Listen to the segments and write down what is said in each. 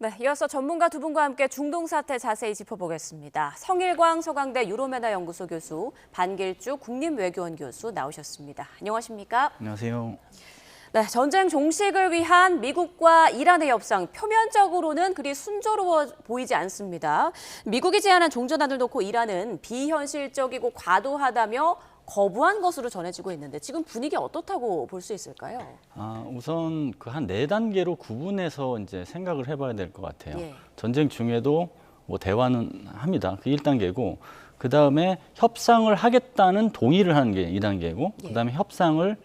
네, 이어서 전문가 두 분과 함께 중동 사태 자세히 짚어보겠습니다. 성일광 서강대 유로메나 연구소 교수, 반길주 국립외교원 교수 나오셨습니다. 안녕하십니까? 안녕하세요. 네, 전쟁 종식을 위한 미국과 이란의 협상, 표면적으로는 그리 순조로워 보이지 않습니다. 미국이 제안한 종전안을 놓고 이란은 비현실적이고 과도하다며 거부한 것으로 전해지고 있는데 지금 분위기 어떻다고 볼 수 있을까요? 우선 그 한 4단계로 구분해서 이제 생각을 해봐야 될 것 같아요. 예. 전쟁 중에도 뭐 대화는 합니다. 그 1단계고, 그 다음에 협상을 하겠다는 동의를 하는 게 2단계고, 예. 그 다음에 협상을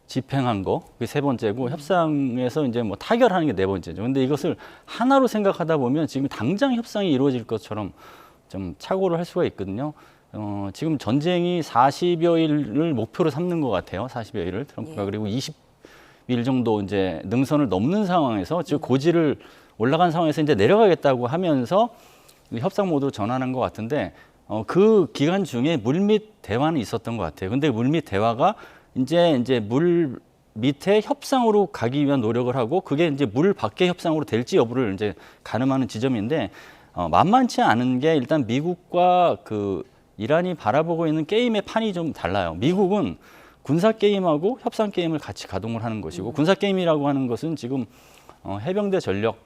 집행한 거, 그게 3번째고, 협상에서 이제 뭐 타결하는 게 4번째죠. 근데 이것을 하나로 생각하다 보면 지금 당장 협상이 이루어질 것처럼 좀 착오를 할 수가 있거든요. 지금 전쟁이 40여 일을 목표로 삼는 것 같아요. 40여 일을 트럼프가. 예. 그리고 20일 정도 이제 능선을 넘는 상황에서 즉 고지를 올라간 상황에서 이제 내려가겠다고 하면서 협상 모드로 전환한 것 같은데 그 기간 중에 물밑 대화는 있었던 것 같아요. 근데 물밑 대화가 이제 물 밑에 협상으로 가기 위한 노력을 하고 그게 이제 물 밖의 협상으로 될지 여부를 이제 가늠하는 지점인데 만만치 않은 게 일단 미국과 그 이란이 바라보고 있는 게임의 판이 좀 달라요. 미국은 군사 게임하고 협상 게임을 같이 가동을 하는 것이고 군사 게임이라고 하는 것은 지금 해병대 전력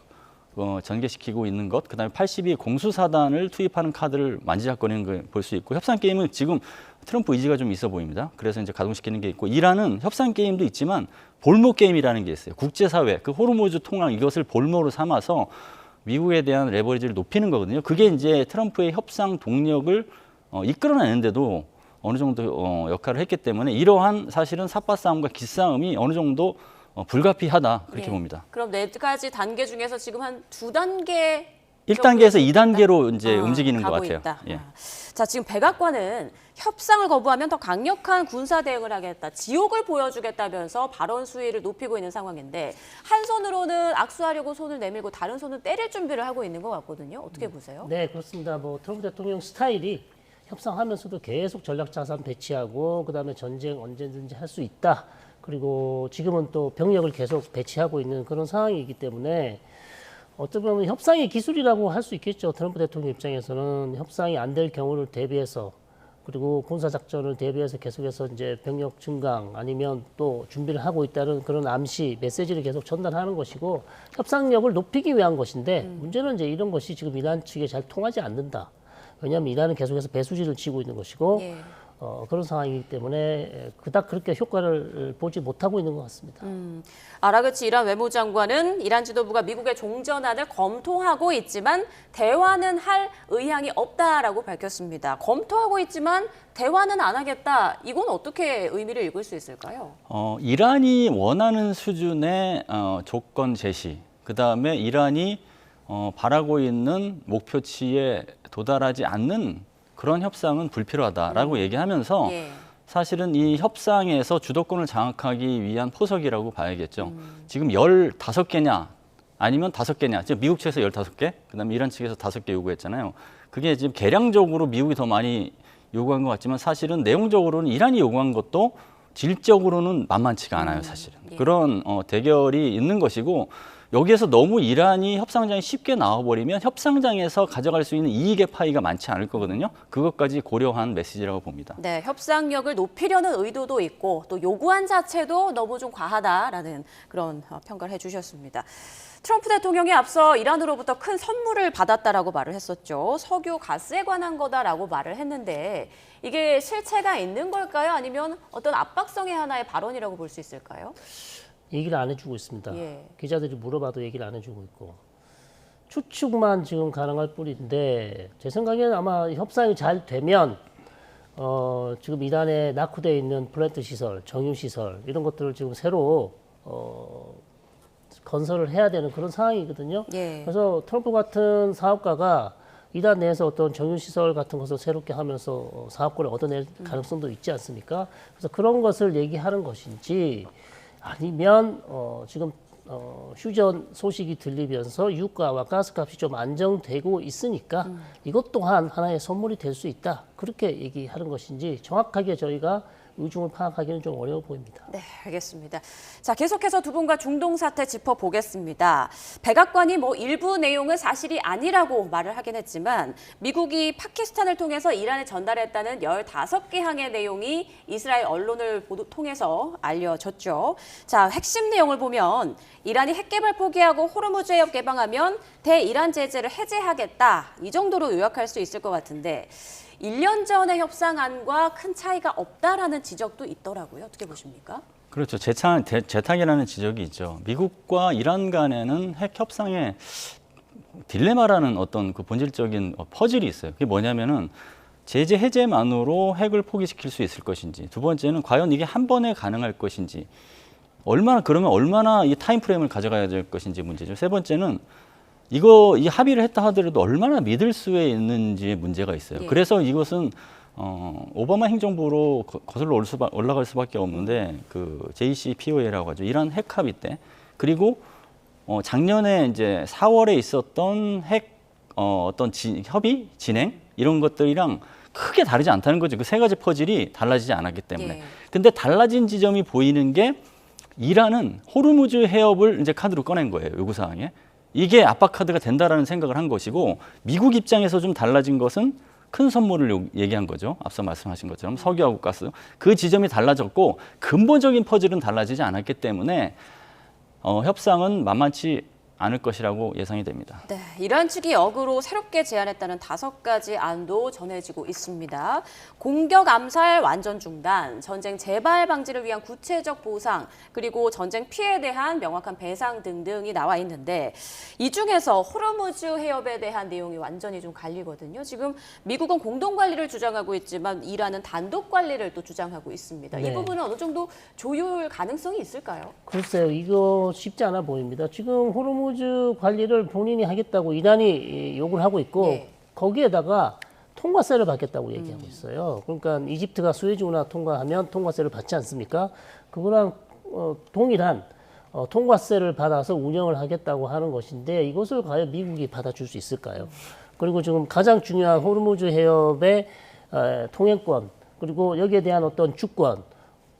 전개시키고 있는 것, 그다음에 82 공수사단을 투입하는 카드를 만지작거리는 걸 볼 수 있고 협상 게임은 지금 트럼프 의지가 좀 있어 보입니다. 그래서 이제 가동시키는 게 있고 이란은 협상 게임도 있지만 볼모 게임이라는 게 있어요. 국제사회, 그 호르무즈 통항 이것을 볼모로 삼아서 미국에 대한 레버리지를 높이는 거거든요. 그게 이제 트럼프의 협상 동력을 이끌어내는데도 어느 정도 역할을 했기 때문에 이러한 사실은 삿바 싸움과 기싸움이 어느 정도 불가피하다 그렇게 예. 봅니다. 그럼 4가지 단계 중에서 지금 한 2단계 1단계에서 2단계로 이제 움직이는 것 가고 같아요. 있다. 예. 자, 지금 백악관은 협상을 거부하면 더 강력한 군사 대응을 하겠다, 지옥을 보여주겠다면서 발언 수위를 높이고 있는 상황인데 한 손으로는 악수하려고 손을 내밀고 다른 손은 때릴 준비를 하고 있는 것 같거든요. 어떻게 보세요? 네, 그렇습니다. 뭐 트럼프 대통령 스타일이 협상하면서도 계속 전략 자산 배치하고 그다음에 전쟁 언제든지 할 수 있다. 그리고 지금은 또 병력을 계속 배치하고 있는 그런 상황이기 때문에 어떻게 보면 협상의 기술이라고 할 수 있겠죠. 트럼프 대통령 입장에서는 협상이 안 될 경우를 대비해서 그리고 군사작전을 대비해서 계속해서 이제 병력 증강 아니면 또 준비를 하고 있다는 그런 암시, 메시지를 계속 전달하는 것이고 협상력을 높이기 위한 것인데 문제는 이제 이런 것이 지금 이란 측에 잘 통하지 않는다. 왜냐하면 이란은 계속해서 배수지를 치고 있는 것이고 예. 그런 상황이기 때문에 그닥 그렇게 효과를 보지 못하고 있는 것 같습니다. 아라그치 이란 외무장관은 이란 지도부가 미국의 종전안을 검토하고 있지만 대화는 할 의향이 없다라고 밝혔습니다. 검토하고 있지만 대화는 안 하겠다. 이건 어떻게 의미를 읽을 수 있을까요? 이란이 원하는 수준의 조건 제시, 그 다음에 이란이 바라고 있는 목표치에 도달하지 않는 그런 협상은 불필요하다라고 얘기하면서 예. 사실은 이 협상에서 주도권을 장악하기 위한 포석이라고 봐야겠죠. 지금 15개냐 아니면 5개냐. 지금 미국 측에서 15개, 그다음에 이란 측에서 5개 요구했잖아요. 그게 지금 계량적으로 미국이 더 많이 요구한 것 같지만 사실은 내용적으로는 이란이 요구한 것도 질적으로는 만만치가 않아요, 사실은. 예. 그런 대결이 있는 것이고 여기에서 너무 이란이 협상장에 쉽게 나와버리면 협상장에서 가져갈 수 있는 이익의 파이가 많지 않을 거거든요. 그것까지 고려한 메시지라고 봅니다. 네, 협상력을 높이려는 의도도 있고 또 요구안 자체도 너무 좀 과하다라는 그런 평가를 해주셨습니다. 트럼프 대통령이 앞서 이란으로부터 큰 선물을 받았다라고 말을 했었죠. 석유, 가스에 관한 거다라고 말을 했는데 이게 실체가 있는 걸까요? 아니면 어떤 압박성의 하나의 발언이라고 볼 수 있을까요? 얘기를 안 해주고 있습니다. 예. 기자들이 물어봐도 얘기를 안 해주고 있고 추측만 지금 가능할 뿐인데 제 생각에는 아마 협상이 잘 되면 지금 이란에 낙후되어 있는 플랜트 시설, 정유 시설 이런 것들을 지금 새로 건설을 해야 되는 그런 상황이거든요. 예. 그래서 트럼프 같은 사업가가 이란 내에서 어떤 정유 시설 같은 것을 새롭게 하면서 사업권을 얻어낼 가능성도 있지 않습니까? 그래서 그런 것을 얘기하는 것인지 아니면 지금 휴전 소식이 들리면서 유가와 가스값이 좀 안정되고 있으니까 이것 또한 하나의 선물이 될 수 있다. 그렇게 얘기하는 것인지 정확하게 저희가 의중을 파악하기는 좀 어려워 보입니다. 네, 알겠습니다. 자, 계속해서 두 분과 중동 사태 짚어보겠습니다. 백악관이 뭐 일부 내용은 사실이 아니라고 말을 하긴 했지만 미국이 파키스탄을 통해서 이란에 전달했다는 15개 항의 내용이 이스라엘 언론을 통해서 알려졌죠. 자, 핵심 내용을 보면 이란이 핵 개발 포기하고 호르무즈 해협 개방하면 대이란 제재를 해제하겠다. 이 정도로 요약할 수 있을 것 같은데 1년 전의 협상안과 큰 차이가 없다라는 지적도 있더라고요. 어떻게 보십니까? 그렇죠. 재탁이라는 지적이 있죠. 미국과 이란 간에는 핵 협상에 딜레마라는 어떤 그 본질적인 퍼즐이 있어요. 그게 뭐냐면은 제재 해제만으로 핵을 포기시킬 수 있을 것인지, 두 번째는 과연 이게 한 번에 가능할 것인지, 그러면 얼마나 이 타임 프레임을 가져가야 될 것인지 문제죠. 세 번째는 이 합의를 했다 하더라도 얼마나 믿을 수 있는지 문제가 있어요. 예. 그래서 이것은 오바마 행정부로 거슬러 올라갈 수밖에 없는데 그 JCPOA라고 하죠. 이란 핵 합의 때, 그리고 작년에 이제 4월에 있었던 핵 협의 진행 이런 것들이랑 크게 다르지 않다는 거죠. 그 세 가지 퍼즐이 달라지지 않았기 때문에. 예. 근데 달라진 지점이 보이는 게 이란은 호르무즈 해협을 이제 카드로 꺼낸 거예요. 요구 사항에. 이게 압박 카드가 된다라는 생각을 한 것이고, 미국 입장에서 좀 달라진 것은 큰 선물을 얘기한 거죠. 앞서 말씀하신 것처럼 석유하고 가스. 그 지점이 달라졌고 근본적인 퍼즐은 달라지지 않았기 때문에 협상은 만만치 않을 것이라고 예상이 됩니다. 네, 이란 측이 역으로 새롭게 제안했다는 5가지 안도 전해지고 있습니다. 공격 암살 완전 중단, 전쟁 재발 방지를 위한 구체적 보상, 그리고 전쟁 피해에 대한 명확한 배상 등등이 나와 있는데 이 중에서 호르무즈 해협에 대한 내용이 완전히 좀 갈리거든요. 지금 미국은 공동 관리를 주장하고 있지만 이란은 단독 관리를 또 주장하고 있습니다. 네. 이 부분은 어느 정도 조율 가능성이 있을까요? 글쎄요, 이거 쉽지 않아 보입니다. 지금 호르무즈 관리를 본인이 하겠다고 이란이 요구를 하고 있고 네. 거기에다가 통과세를 받겠다고 얘기하고 있어요. 그러니까 이집트가 수에즈 운하 통과하면 통과세를 받지 않습니까? 그거랑 동일한 통과세를 받아서 운영을 하겠다고 하는 것인데 이것을 과연 미국이 받아줄 수 있을까요? 그리고 지금 가장 중요한 호르무즈 해협의 통행권 그리고 여기에 대한 어떤 주권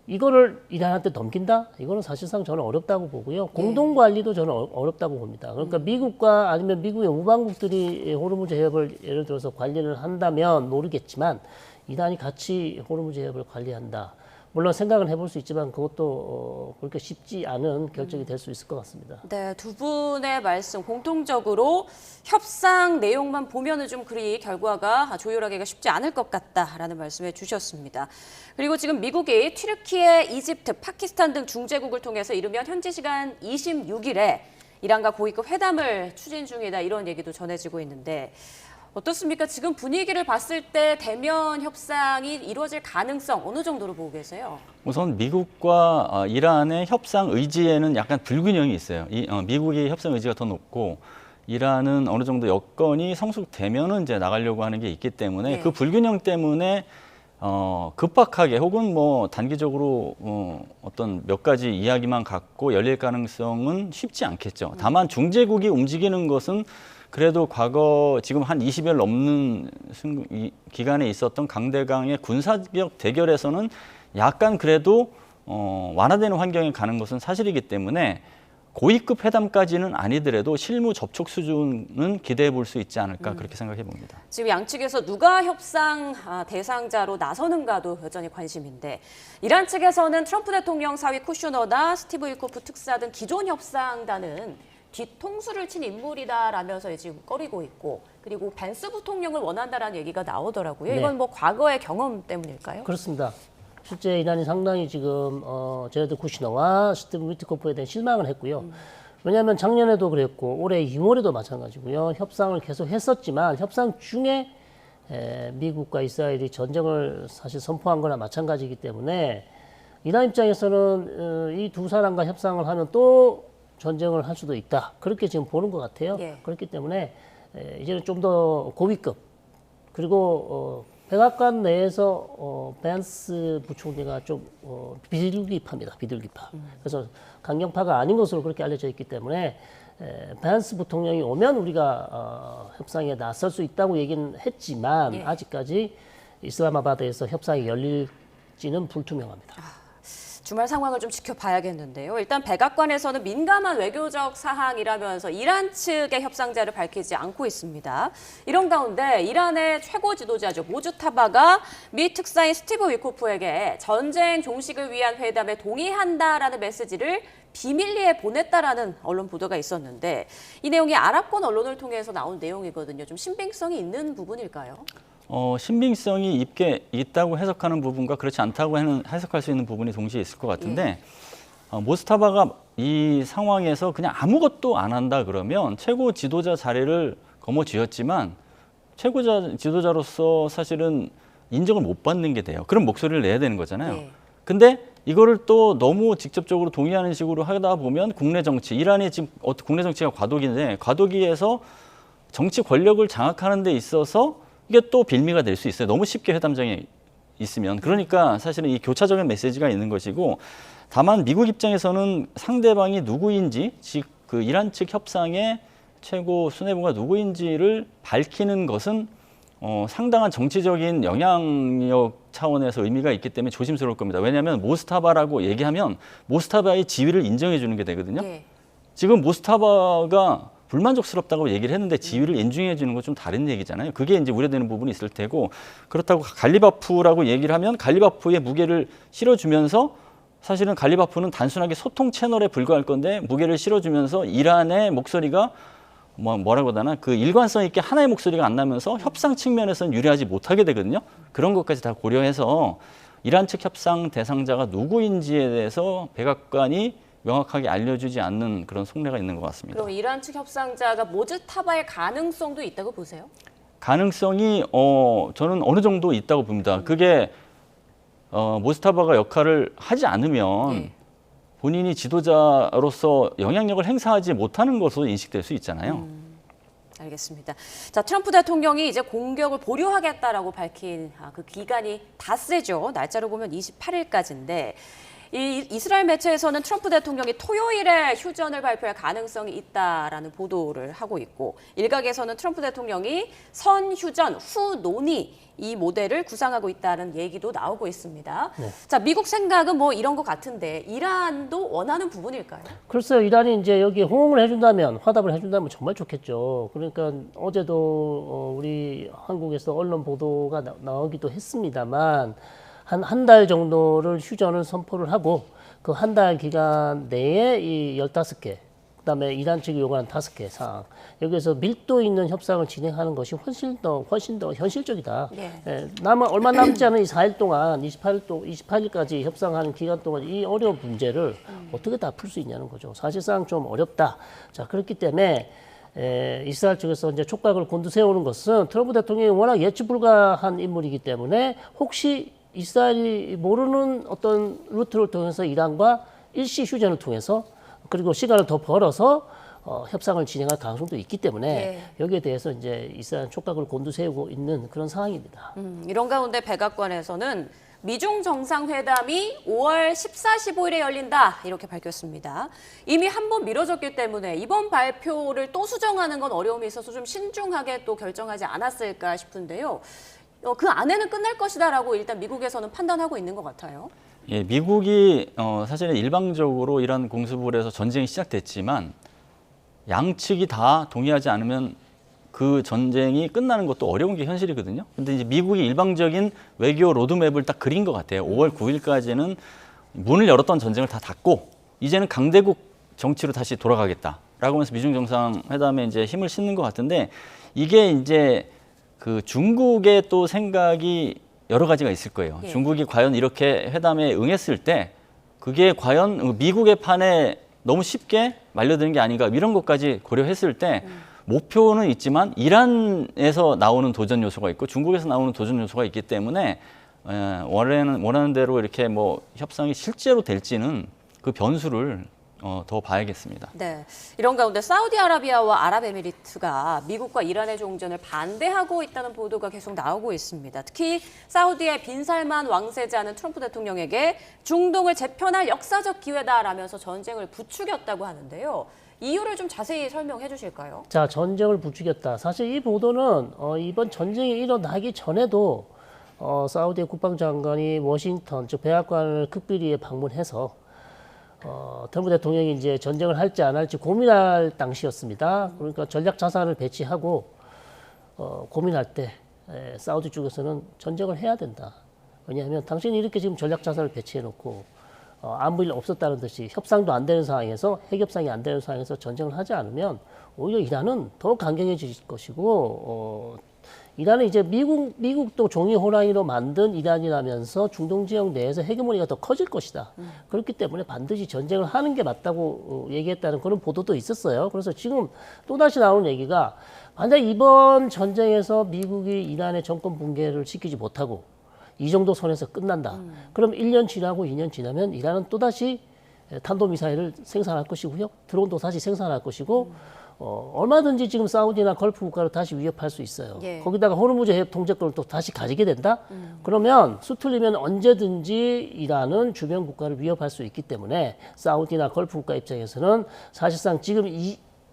이거를 이란한테 넘긴다? 이거는 사실상 저는 어렵다고 보고요. 공동 관리도 저는 어렵다고 봅니다. 그러니까 미국과 아니면 미국의 우방국들이 호르무즈 해협을 예를 들어서 관리를 한다면 모르겠지만 이란이 같이 호르무즈 해협을 관리한다. 물론 생각은 해볼 수 있지만 그것도 그렇게 쉽지 않은 결정이 될 수 있을 것 같습니다. 네, 두 분의 말씀 공통적으로 협상 내용만 보면은 좀 그리 결과가 조율하기가 쉽지 않을 것 같다라는 말씀해 주셨습니다. 그리고 지금 미국이 튀르키예, 이집트, 파키스탄 등 중재국을 통해서 이르면 현지 시간 26일에 이란과 고위급 회담을 추진 중이다 이런 얘기도 전해지고 있는데 어떻습니까? 지금 분위기를 봤을 때 대면 협상이 이루어질 가능성 어느 정도로 보고 계세요? 우선 미국과 이란의 협상 의지에는 약간 불균형이 있어요. 미국의 협상 의지가 더 높고 이란은 어느 정도 여건이 성숙되면은 이제 나가려고 하는 게 있기 때문에 네. 그 불균형 때문에 급박하게 혹은 뭐 단기적으로 어떤 몇 가지 이야기만 갖고 열릴 가능성은 쉽지 않겠죠. 다만 중재국이 움직이는 것은 그래도 과거 지금 한 20여 넘는 기간에 있었던 강대강의 군사적 대결에서는 약간 그래도 완화되는 환경에 가는 것은 사실이기 때문에 고위급 회담까지는 아니더라도 실무 접촉 수준은 기대해 볼 수 있지 않을까 그렇게 생각해 봅니다. 지금 양측에서 누가 협상 대상자로 나서는가도 여전히 관심인데 이란 측에서는 트럼프 대통령 사위 쿠슈너나 스티브 위코프 특사 등 기존 협상단은 뒤통수를 친 인물이다라면서 지금 꺼리고 있고 그리고 벤스 부통령을 원한다라는 얘기가 나오더라고요. 네. 이건 뭐 과거의 경험 때문일까요? 그렇습니다. 실제 이란이 상당히 지금 제네드 쿠시너와 스티브 위트코프에 대한 실망을 했고요. 왜냐하면 작년에도 그랬고 올해 2월에도 마찬가지고요. 협상을 계속 했었지만 협상 중에 미국과 이스라엘이 전쟁을 사실 선포한 거나 마찬가지이기 때문에 이란 입장에서는 이 두 사람과 협상을 하면 또 전쟁을 할 수도 있다. 그렇게 지금 보는 것 같아요. 예. 그렇기 때문에 이제는 좀 더 고위급 그리고 백악관 내에서 벤스 부총리가 좀 비둘기파입니다. 비둘기파. 그래서 강경파가 아닌 것으로 그렇게 알려져 있기 때문에 벤스 부통령이 오면 우리가 협상에 나설 수 있다고 얘기는 했지만 예. 아직까지 이슬라마바드에서 협상이 열릴 될지는 불투명합니다. 주말 상황을 좀 지켜봐야겠는데요. 일단 백악관에서는 민감한 외교적 사항이라면서 이란 측의 협상자를 밝히지 않고 있습니다. 이런 가운데 이란의 최고 지도자죠. 모주타바가 미 특사인 스티브 위코프에게 전쟁 종식을 위한 회담에 동의한다라는 메시지를 비밀리에 보냈다라는 언론 보도가 있었는데 이 내용이 아랍권 언론을 통해서 나온 내용이거든요. 좀 신빙성이 있는 부분일까요? 신빙성이 있다고 해석하는 부분과 그렇지 않다고 해석할 수 있는 부분이 동시에 있을 것 같은데 모스타바가 이 상황에서 그냥 아무것도 안 한다 그러면 최고 지도자 자리를 거머쥐었지만 최고 지도자로서 사실은 인정을 못 받는 게 돼요. 그런 목소리를 내야 되는 거잖아요. 네. 근데 이거를 또 너무 직접적으로 동의하는 식으로 하다 보면 국내 정치, 이란이 지금 국내 정치가 과도기인데 과도기에서 정치 권력을 장악하는 데 있어서 이게 또 빌미가 될 수 있어요. 너무 쉽게 회담장에 있으면. 그러니까 사실은 이 교차적인 메시지가 있는 것이고 다만 미국 입장에서는 상대방이 누구인지, 즉 그 이란 측 협상의 최고 수뇌부가 누구인지를 밝히는 것은 상당한 정치적인 영향력 차원에서 의미가 있기 때문에 조심스러울 겁니다. 왜냐하면 모스타바라고 얘기하면 모스타바의 지위를 인정해 주는 게 되거든요. 네. 지금 모스타바가 불만족스럽다고 얘기를 했는데 지위를 인정해 주는 건 좀 다른 얘기잖아요. 그게 이제 우려되는 부분이 있을 테고 그렇다고 갈리바프라고 얘기를 하면 갈리바프의 무게를 실어주면서 사실은 갈리바프는 단순하게 소통 채널에 불과할 건데 무게를 실어주면서 이란의 목소리가 뭐라고 하나 그 일관성 있게 하나의 목소리가 안 나면서 협상 측면에서는 유리하지 못하게 되거든요. 그런 것까지 다 고려해서 이란 측 협상 대상자가 누구인지에 대해서 백악관이 명확하게 알려주지 않는 그런 속내가 있는 것 같습니다. 그럼 이란 측 협상자가 모즈타바의 가능성도 있다고 보세요? 가능성이 저는 어느 정도 있다고 봅니다. 그게 모스타바가 역할을 하지 않으면 네. 본인이 지도자로서 영향력을 행사하지 못하는 것으로 인식될 수 있잖아요. 알겠습니다. 자, 트럼프 대통령이 이제 공격을 보류하겠다라고 밝힌 그 기간이 닷새죠. 날짜로 보면 28일까지인데 이 이스라엘 매체에서는 트럼프 대통령이 토요일에 휴전을 발표할 가능성이 있다라는 보도를 하고 있고 일각에서는 트럼프 대통령이 선휴전 후 논의 이 모델을 구상하고 있다는 얘기도 나오고 있습니다. 네. 자, 미국 생각은 뭐 이런 것 같은데 이란도 원하는 부분일까요? 글쎄요, 이란이 이제 여기 호응을 해준다면, 화답을 해준다면 정말 좋겠죠. 그러니까 어제도 우리 한국에서 언론 보도가 나오기도 했습니다만 한 달 정도를 휴전을 선포를 하고 그 한 달 기간 내에 이 15개, 그다음에 이란 측이 요구하는 5개 사항 여기에서 밀도 있는 협상을 진행하는 것이 훨씬 더 현실적이다. 네. 얼마 남지 않은 이 4일 동안 28일까지 협상하는 기간 동안 이 어려운 문제를 어떻게 다 풀 수 있냐는 거죠. 사실상 좀 어렵다. 자, 그렇기 때문에 이스라엘 측에서 이제 촉각을 곤두세우는 것은 트럼프 대통령이 워낙 예측 불가한 인물이기 때문에 혹시 이스라엘이 모르는 어떤 루트를 통해서 이란과 일시 휴전을 통해서 그리고 시간을 더 벌어서 협상을 진행할 가능성도 있기 때문에 네. 여기에 대해서 이제 이스라엘 촉각을 곤두세우고 있는 그런 상황입니다. 이런 가운데 백악관에서는 미중 정상회담이 5월 14, 15일에 열린다 이렇게 밝혔습니다. 이미 한 번 미뤄졌기 때문에 이번 발표를 또 수정하는 건 어려움이 있어서 좀 신중하게 또 결정하지 않았을까 싶은데요. 그 안에는 끝날 것이다라고 일단 미국에서는 판단하고 있는 것 같아요. 예, 미국이 사실은 일방적으로 이란 공습을 해서 전쟁이 시작됐지만 양측이 다 동의하지 않으면 그 전쟁이 끝나는 것도 어려운 게 현실이거든요. 근데 이제 미국이 일방적인 외교 로드맵을 딱 그린 것 같아요. 5월 9일까지는 문을 열었던 전쟁을 다 닫고 이제는 강대국 정치로 다시 돌아가겠다라고 하면서 미중 정상회담에 이제 힘을 싣는 것 같은데 이게 이제 그 중국의 또 생각이 여러 가지가 있을 거예요. 예. 중국이 과연 이렇게 회담에 응했을 때 그게 과연 미국의 판에 너무 쉽게 말려드는 게 아닌가 이런 것까지 고려했을 때 목표는 있지만 이란에서 나오는 도전 요소가 있고 중국에서 나오는 도전 요소가 있기 때문에 원하는 대로 이렇게 뭐 협상이 실제로 될지는 그 변수를 더 봐야겠습니다. 네, 이런 가운데 사우디아라비아와 아랍에미리트가 미국과 이란의 종전을 반대하고 있다는 보도가 계속 나오고 있습니다. 특히 사우디의 빈살만 왕세자는 트럼프 대통령에게 중동을 재편할 역사적 기회다라면서 전쟁을 부추겼다고 하는데요. 이유를 좀 자세히 설명해 주실까요? 자, 전쟁을 부추겼다. 사실 이 보도는 이번 전쟁이 일어나기 전에도 사우디의 국방장관이 워싱턴 즉 백악관을 극비리에 방문해서 트럼프 대통령이 이제 전쟁을 할지 안 할지 고민할 당시였습니다. 그러니까 전략 자산을 배치하고 고민할 때 사우디 쪽에서는 전쟁을 해야 된다. 왜냐하면 당신이 이렇게 지금 전략 자산을 배치해놓고 아무 일 없었다는 듯이 협상도 안 되는 상황에서 핵 협상이 안 되는 상황에서 전쟁을 하지 않으면 오히려 이란은 더 강경해질 것이고 이란은 이제 미국도 종이 호랑이로 만든 이란이라면서 중동 지역 내에서 헤게모니가 더 커질 것이다. 그렇기 때문에 반드시 전쟁을 하는 게 맞다고 얘기했다는 그런 보도도 있었어요. 그래서 지금 또다시 나오는 얘기가 만약 이번 전쟁에서 미국이 이란의 정권 붕괴를 지키지 못하고 이 정도 선에서 끝난다. 그럼 1년 지나고 2년 지나면 이란은 또다시 탄도미사일을 생산할 것이고요. 드론도 다시 생산할 것이고 얼마든지 지금 사우디나 걸프 국가를 다시 위협할 수 있어요. 예. 거기다가 호르무즈 해협 통제권을 또 다시 가지게 된다? 그러면 수틀리면 언제든지 이란은 주변 국가를 위협할 수 있기 때문에 사우디나 걸프 국가 입장에서는 사실상 지금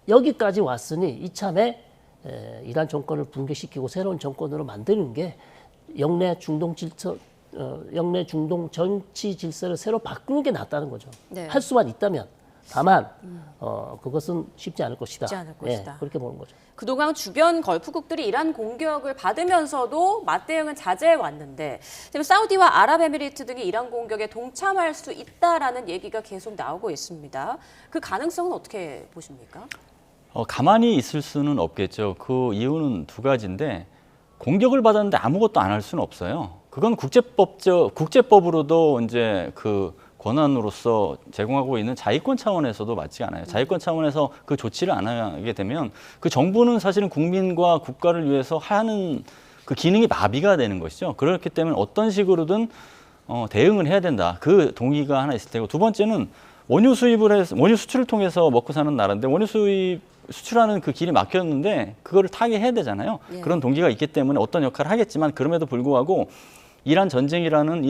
여기까지 왔으니 이참에 이란 정권을 붕괴시키고 새로운 정권으로 만드는 게 영내 중동 정치 질서를 새로 바꾸는 게 낫다는 거죠. 네. 할 수만 있다면. 다만 그것은 쉽지 않을 것이다. 쉽지 않을 것이다. 그렇게 보는 거죠. 그동안 주변 걸프국들이 이란 공격을 받으면서도 맞대응은 자제해 왔는데 지금 사우디와 아랍에미리트 등이 이란 공격에 동참할 수 있다라는 얘기가 계속 나오고 있습니다. 그 가능성은 어떻게 보십니까? 가만히 있을 수는 없겠죠. 그 이유는 두 가지인데 공격을 받았는데 아무것도 안 할 수는 없어요. 그건 국제법으로도 이제 그 권한으로서 제공하고 있는 자위권 차원에서도 맞지 않아요. 자위권 차원에서 그 조치를 안 하게 되면 그 정부는 사실은 국민과 국가를 위해서 하는 그 기능이 마비가 되는 것이죠. 그렇기 때문에 어떤 식으로든 대응을 해야 된다. 그 동의가 하나 있을 테고 두 번째는 원유 수출을 통해서 먹고 사는 나라인데 수출하는 그 길이 막혔는데 그거를 타게 해야 되잖아요. 예. 그런 동기가 있기 때문에 어떤 역할을 하겠지만 그럼에도 불구하고 이란 전쟁이라는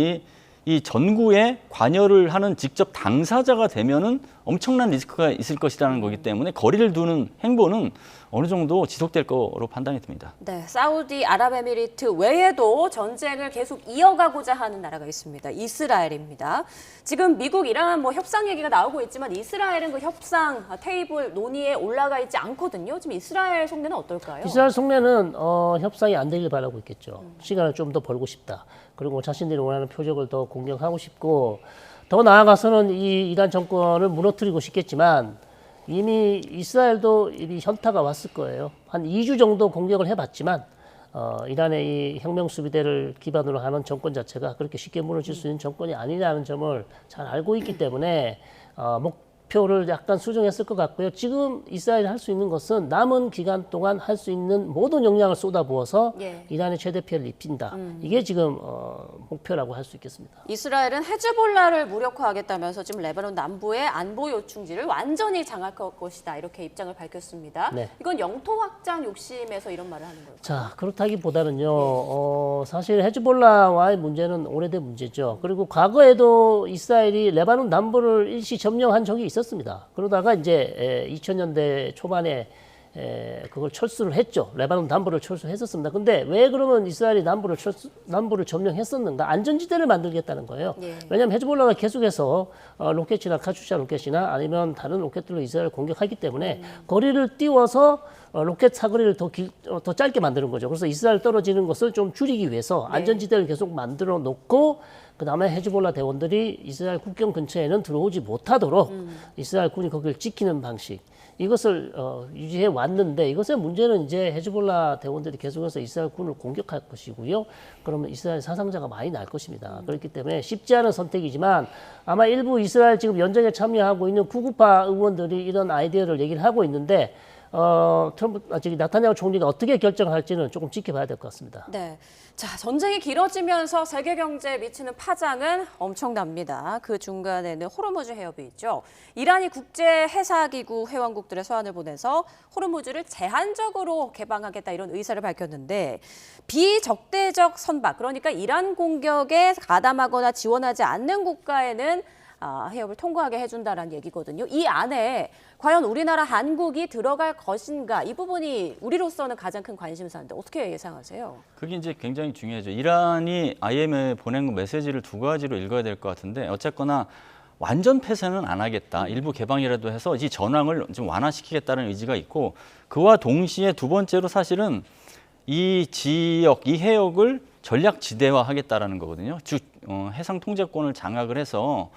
이 전구에 관여를 하는 직접 당사자가 되면은 엄청난 리스크가 있을 것이라는 거기 때문에 거리를 두는 행보는 어느 정도 지속될 거로 판단이 듭니다. 네, 사우디 아랍에미리트 외에도 전쟁을 계속 이어가고자 하는 나라가 있습니다. 이스라엘입니다. 지금 미국, 이란 협상 얘기가 나오고 있지만 이스라엘은 그 협상 테이블 논의에 올라가 있지 않거든요. 지금 이스라엘 속내는 어떨까요? 이스라엘 속내는 협상이 안 되길 바라고 있겠죠. 시간을 좀 더 벌고 싶다. 그리고 자신들이 원하는 표적을 더 공격하고 싶고 더 나아가서는 이 이란 정권을 무너뜨리고 싶겠지만 이미 이스라엘도 이미 현타가 왔을 거예요. 한 2주 정도 공격을 해봤지만 이란의 이 혁명 수비대를 기반으로 하는 정권 자체가 그렇게 쉽게 무너질 수 있는 정권이 아니라는 점을 잘 알고 있기 때문에 목표를 약간 수정했을 것 같고요. 지금 이스라엘이 할 수 있는 것은 남은 기간 동안 할 수 있는 모든 역량을 쏟아부어서 예. 이란의 최대 피해를 입힌다. 이게 지금 목표라고 할 수 있겠습니다. 이스라엘은 헤즈볼라를 무력화하겠다면서 지금 레바논 남부의 안보 요충지를 완전히 장악할 것이다. 이렇게 입장을 밝혔습니다. 네. 이건 영토 확장 욕심에서 이런 말을 하는 거예요. 자, 그렇다기보다는요, 사실 헤즈볼라와의 문제는 오래된 문제죠. 그리고 과거에도 이스라엘이 레바논 남부를 일시 점령한 적이 있었습니다. 그러다가 이제 2000년대 초반에 그걸 철수를 했죠. 레바논 남부를 철수했었습니다. 근데 왜 그러면 이스라엘이 남부를 점령했었는가? 안전지대를 만들겠다는 거예요. 예. 왜냐하면 헤즈볼라가 계속해서 로켓이나 카츄샤 로켓이나 아니면 다른 로켓들로 이스라엘을 공격하기 때문에 거리를 띄워서 로켓 사거리를 더 짧게 만드는 거죠. 그래서 이스라엘 떨어지는 것을 좀 줄이기 위해서 안전지대를 계속 만들어 놓고 그다음에 헤즈볼라 대원들이 이스라엘 국경 근처에는 들어오지 못하도록 이스라엘 군이 거기를 지키는 방식. 이것을 유지해 왔는데 이것의 문제는 이제 헤즈볼라 대원들이 계속해서 이스라엘 군을 공격할 것이고요. 그러면 이스라엘 사상자가 많이 날 것입니다. 그렇기 때문에 쉽지 않은 선택이지만 아마 일부 이스라엘 지금 연정에 참여하고 있는 구구파 의원들이 이런 아이디어를 얘기를 하고 있는데 나타냐후 총리가 어떻게 결정할지는 조금 지켜봐야 될 것 같습니다. 네. 자, 전쟁이 길어지면서 세계 경제에 미치는 파장은 엄청납니다. 그 중간에는 호르무즈 해협이 있죠. 이란이 국제 해사기구 회원국들의 서한을 보내서 호르무즈를 제한적으로 개방하겠다 이런 의사를 밝혔는데 비적대적 선박, 그러니까 이란 공격에 가담하거나 지원하지 않는 국가에는 해협을 통과하게 해준다라는 얘기거든요. 이 안에 과연 우리나라 한국이 들어갈 것인가 이 부분이 우리로서는 가장 큰 관심사인데 어떻게 예상하세요? 그게 이제 굉장히 중요하죠. 이란이 IMF에 보낸 메시지를 두 가지로 읽어야 될 것 같은데 어쨌거나 완전 폐쇄는 안 하겠다. 일부 개방이라도 해서 이 전황을 좀 완화시키겠다는 의지가 있고 그와 동시에 두 번째로 사실은 이 지역, 이 해역을 전략 지대화하겠다라는 거거든요. 즉 해상 통제권을 장악을 해서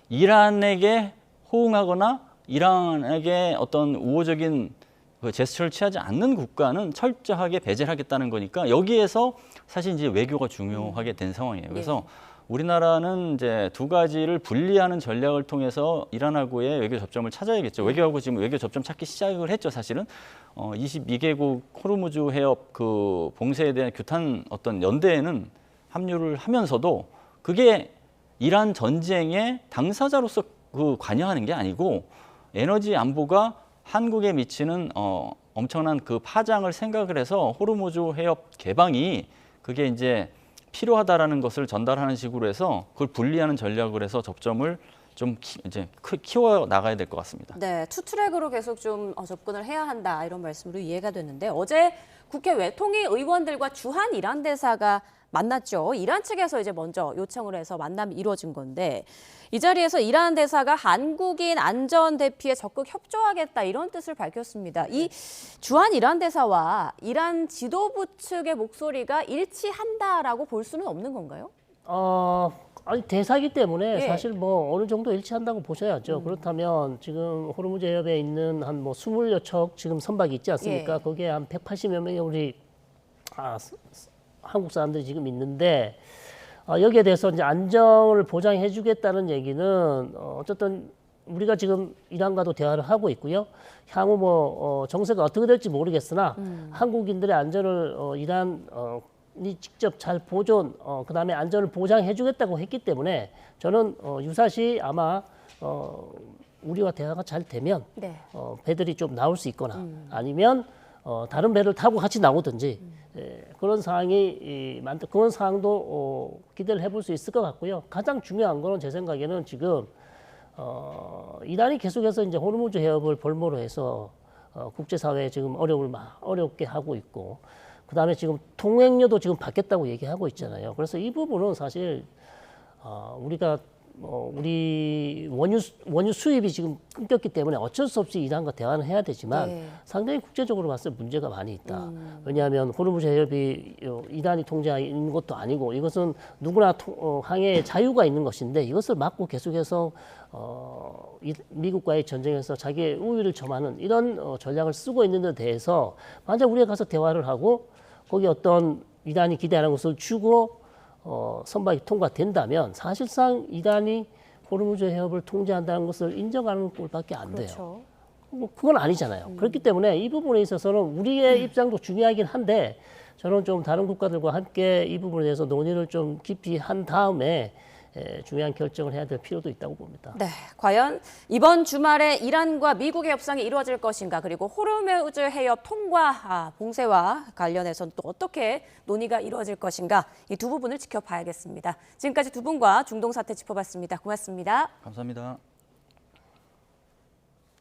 이란에게 호응하거나 이란에게 어떤 우호적인 그 제스처를 취하지 않는 국가는 철저하게 배제를 하겠다는 거니까 여기에서 사실 이제 외교가 중요하게 된 상황이에요. 그래서 우리나라는 이제 두 가지를 분리하는 전략을 통해서 이란하고의 외교 접점을 찾아야겠죠. 외교하고 지금 외교 접점 찾기 시작을 했죠, 사실은. 22개국 호르무즈 해협 그 봉쇄에 대한 규탄 어떤 연대에는 합류를 하면서도 그게 이란 전쟁의 당사자로서 그 관여하는 게 아니고 에너지 안보가 한국에 미치는 엄청난 그 파장을 생각을 해서 호르무즈 해협 개방이 그게 이제 필요하다라는 것을 전달하는 식으로 해서 그걸 분리하는 전략을 해서 접점을 좀 이제 키워 나가야 될 것 같습니다. 네, 투트랙으로 계속 좀 접근을 해야 한다 이런 말씀으로 이해가 됐는데 어제 국회 외통위 의원들과 주한 이란 대사가 만났죠. 이란 측에서 이제 먼저 요청을 해서 만남이 이루어진 건데 이 자리에서 이란 대사가 한국인 안전 대피에 적극 협조하겠다 이런 뜻을 밝혔습니다. 이 주한 이란 대사와 이란 지도부 측의 목소리가 일치한다라고 볼 수는 없는 건가요? 아니 대사기 때문에 예. 사실 뭐 어느 정도 일치한다고 보셔야죠. 그렇다면 지금 호르무즈 해협에 있는 한 뭐 20여 척 지금 선박이 있지 않습니까? 예. 거기에 한 180여 명의 우리 한국 사람들이 지금 있는데 여기에 대해서 이제 안정을 보장해주겠다는 얘기는 어쨌든 우리가 지금 이란과도 대화를 하고 있고요. 향후 뭐 정세가 어떻게 될지 모르겠으나 한국인들의 안전을 이란이 직접 잘 보존, 그다음에 안전을 보장해주겠다고 했기 때문에 저는 유사시 아마 우리와 대화가 잘 되면 네. 배들이 좀 나올 수 있거나 아니면 다른 배를 타고 같이 나오든지 그런 상황이 그런 상황도 기대를 해볼 수 있을 것 같고요. 가장 중요한 거는 제 생각에는 지금 이란이 계속해서 이제 호르무즈 해협을 볼모로 해서 국제사회에 지금 어렵게 하고 있고 그다음에 지금 통행료도 지금 받겠다고 얘기하고 있잖아요. 그래서 이 부분은 사실 우리가 우리 원유 수입이 지금 끊겼기 때문에 어쩔 수 없이 이란과 대화는 해야 되지만 네. 상당히 국제적으로 봤을 때 문제가 많이 있다. 왜냐하면 호르무즈 해협이 이란이 통제하는 것도 아니고 이것은 누구나 항해의 자유가 있는 것인데 이것을 막고 계속해서 미국과의 전쟁에서 자기의 우위를 점하는 이런 전략을 쓰고 있는 데 대해서 만약 우리가 가서 대화를 하고 거기 어떤 이란이 기대하는 것을 주고 선박이 통과된다면 사실상 이란이 호르무즈 해협을 통제한다는 것을 인정하는 꼴밖에 안 돼요. 그렇죠. 그건 아니잖아요. 그렇기 때문에 이 부분에 있어서는 우리의 입장도 중요하긴 한데 저는 좀 다른 국가들과 함께 이 부분에 대해서 논의를 좀 깊이 한 다음에 중요한 결정을 해야 될 필요도 있다고 봅니다. 네, 과연 이번 주말에 이란과 미국의 협상이 이루어질 것인가 그리고 호르무즈 해협 통과 봉쇄와 관련해서는 또 어떻게 논의가 이루어질 것인가 이 두 부분을 지켜봐야겠습니다. 지금까지 두 분과 중동 사태 짚어봤습니다. 고맙습니다. 감사합니다.